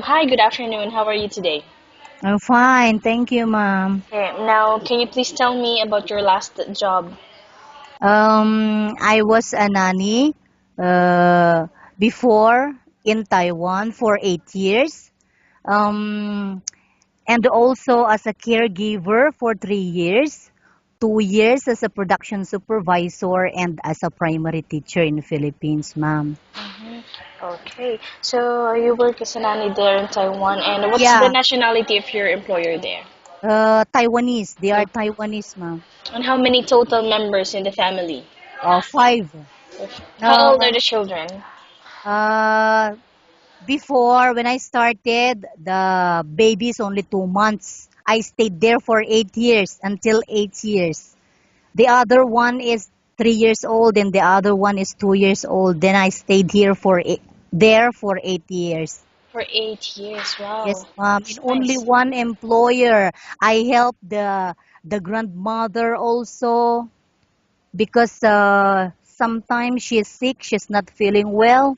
Hi, good afternoon. How are you today? I'm fine, thank you, ma'am. Okay, now, can you please tell me about your last job? I was a nanny uh, before in Taiwan for 8 years, um, and also as a caregiver for 3 years, 2 years as a production supervisor, and as a primary teacher in the Philippines, ma'am. Hmm. Okay, so you work as a nanny there in Taiwan, and what's the Yeah, nationality of your employer there? Taiwanese. They are Okay. Taiwanese, ma'am. And how many total members in the family? Five. How Uh, old are the children? uh, Before, when I started, the baby is only 2 months. I stayed there for 8 years, until 8 years. The other one is 3 years old, and the other one is 2 years old. Then I stayed there for 8 years. For 8 years. Yes, Wow, ma'am. In that's only nice. one employer, I help the grandmother also because sometimes she's sick, she's not feeling well.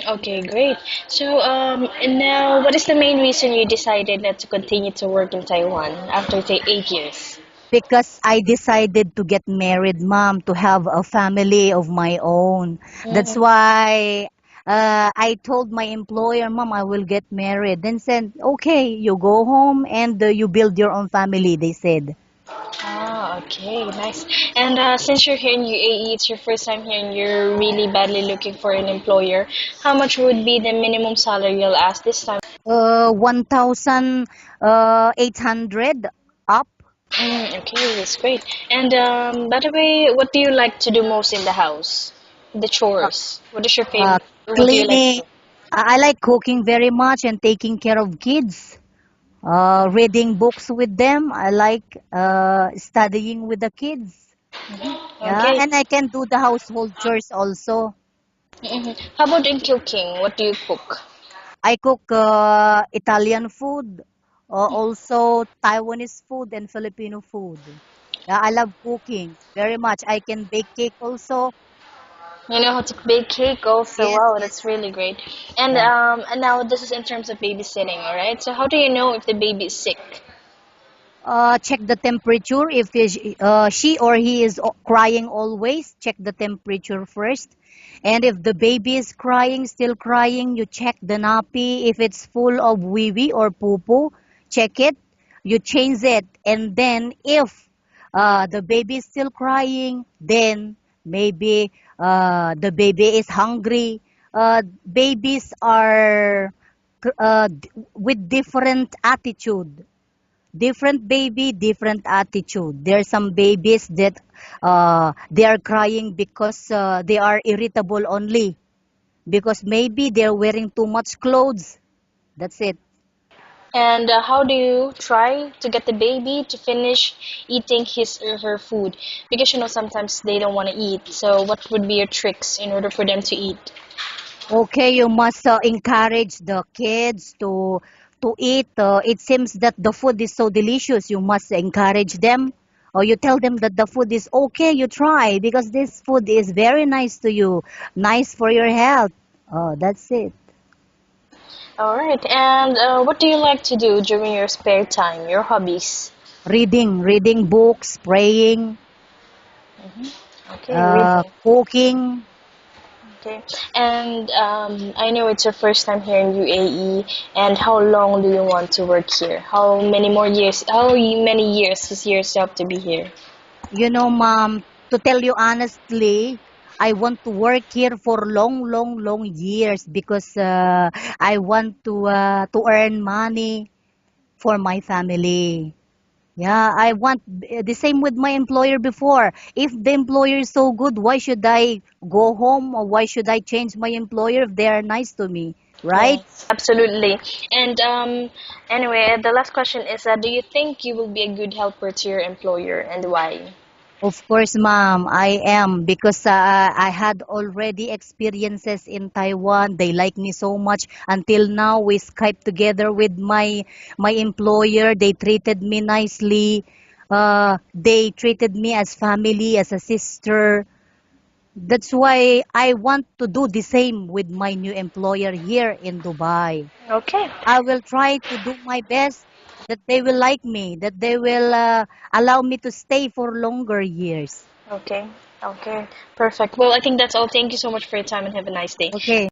Okay, great. So, and now, what is the main reason you decided not to continue to work in Taiwan after 8 years? Because I decided to get married, mom, to have a family of my own. That's Mm. why I told my employer, mom, I will get married. Then said, okay, you go home and you build your own family, they said. Ah, okay, nice. And since you're here in UAE, it's your first time here and you're really badly looking for an employer, how much would be the minimum salary you'll ask this time? 1,800 up. Okay, that's great. And by the way, what do you like to do most in the house? The Uh, chores. What is your uh, favorite, or what do you like to Cleaning. do? I like cooking very much and taking care of kids. Reading books with them. I like studying with the kids. Yeah, Okay. and I can do the household chores also. How about in cooking? What do you cook? I cook Italian food, also Taiwanese food and Filipino food. Yeah, I love cooking very much. I can bake cake also. You know how to bake cake also. Yes, Wow, yes. that's really great. And Yeah. and now this is in terms of babysitting, all right? So how do you know if the baby is sick? Check the temperature. If she or he is crying always, check the temperature first. And if the baby is crying, still crying, you check the nappy. If it's full of wee wee or poo poo, check it. You change it. And then if the baby is still crying, then maybe the baby is hungry. Babies are with different attitude, different baby, different attitude. There are some babies that they are crying because they are irritable only, because maybe they're wearing too much clothes. That's it. And how do you try to get the baby to finish eating his or her food? Because you know sometimes they don't want to eat. So what would be your tricks in order for them to eat? Okay, you must encourage the kids to eat. It seems that the food is so delicious. You must encourage them, or you tell them that the food is okay. You try because this food is very nice to you, nice for your health. Oh, that's it. All right. And what do you like to do during your spare time? Your hobbies? Reading books, praying, Okay, reading. cooking. Okay. And I know it's your first time here in UAE. And how long do you want to work here? How many more years? How many years is yourself to be here? You know, mom, to tell you honestly, I want to work here for long, long, long years because I want to earn money for my family. Yeah, I want the same with my employer before. If the employer is so good, why should I go home, or why should I change my employer if they are nice to me, right? Yes, absolutely. And anyway, the last question is, do you think you will be a good helper to your employer and why? Of course, ma'am, I am because I had already experiences in Taiwan. They like me so much. Until now, we Skype together with my employer. They treated me nicely. They treated me as family, as a sister. That's why I want to do the same with my new employer here in Dubai. Okay. I will try to do my best that they will like me, that they will allow me to stay for longer years. Okay. Okay. Perfect. Well, I think that's all. Thank you so much for your time and have a nice day. Okay.